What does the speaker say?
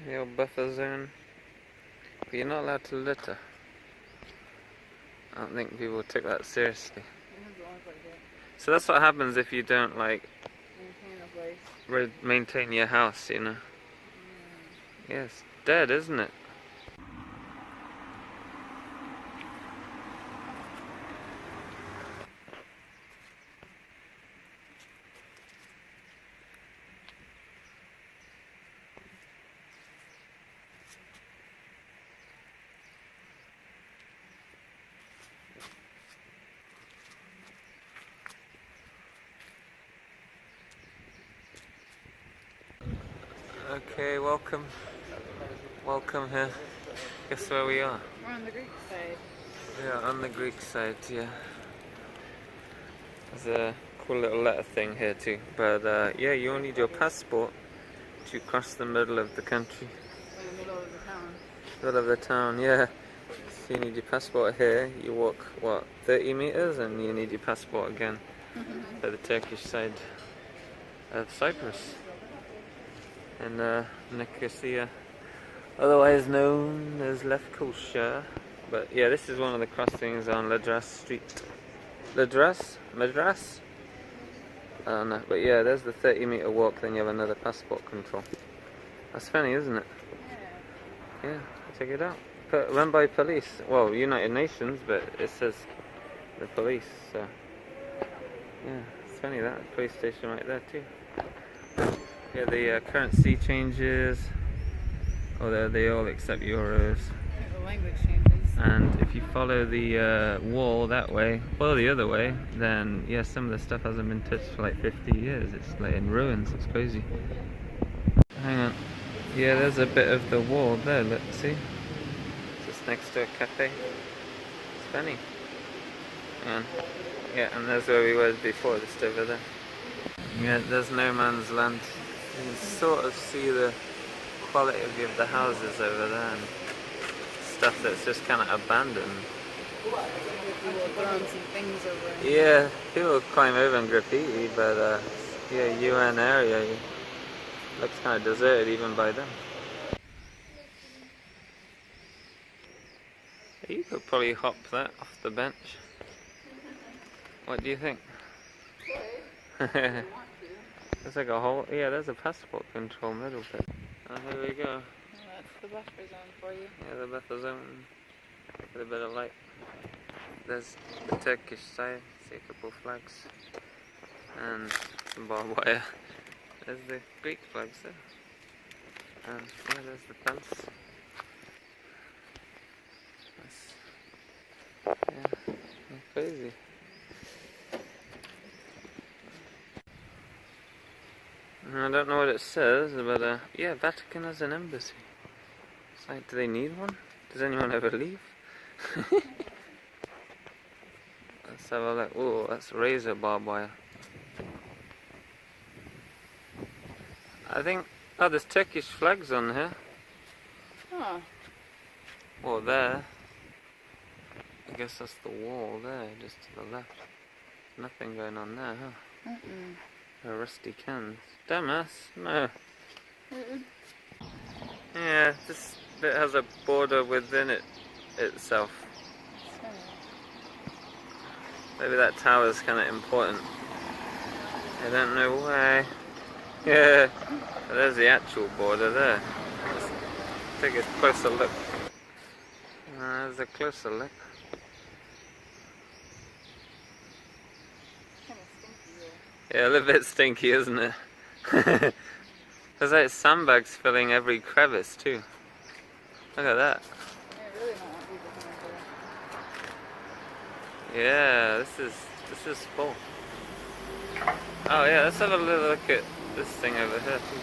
Your buffer zone. But you're not allowed to litter. I don't think people took that seriously. So that's what happens if you don't like maintain your house, you know. Yeah, it's dead, isn't it? Okay, welcome here. Guess where we are? We're on the Greek side. Yeah, on the Greek side, yeah. There's a cool little letter thing here too. But yeah, you only need your passport to cross the middle of the country. In the middle of the town. Middle of the town, yeah. So you need your passport here. You walk, what, 30 meters and you need your passport again for the Turkish side of Cyprus. In Nicosia, otherwise known as Lefkosia. But yeah, this is one of the crossings on Ladras Street. Madras? I don't know, but yeah, there's the 30-meter walk, then you have another passport control. That's funny, isn't it? Yeah, check it out. Run by police. Well, United Nations, but it says the police, so yeah, it's funny that police station right there too. Yeah, the currency changes, although they all accept euros. The language changes. And if you follow the wall that way, or the other way, then yeah, some of the stuff hasn't been touched for like 50 years. It's like in ruins, it's crazy. Hang on. Yeah, there's a bit of the wall there, let's see. Just next to a cafe. It's funny. Hang on. Yeah, and there's where we were before, just over there. Yeah, there's no man's land. You can sort of see the quality of the houses over there and stuff that's just kind of abandoned. People throwing some things over. Yeah, people climb over and graffiti, but yeah, UN area looks kind of deserted even by them. You could probably hop that off the bench. What do you think? There's like a whole, yeah, there's a passport control middle bit. Oh, here we go. Oh, that's the buffer zone for you. Yeah, the buffer zone. With a bit of light. There's the Turkish side, see a couple of flags. And some barbed wire. There's the Greek flags there. And yeah, there's the fence. Yeah, crazy. I don't know what it says, but yeah, Vatican has an embassy. It's like, do they need one? Does anyone ever leave? Let's have a look. Oh, that's razor barbed wire. I think, oh, there's Turkish flags on here. Huh. Well, there. I guess that's the wall there, just to the left. Nothing going on there, huh? Rusty cans. Dumbass, no. Yeah, this bit has a border within it itself. Maybe that tower's kind of important. I don't know why. Yeah, but there's the actual border there. Let's take a closer look. There's a closer look. Yeah, a little bit stinky, isn't it? There's like sandbags filling every crevice too. Look at that. Yeah, this is full. Oh yeah, let's have a little look at this thing over here too.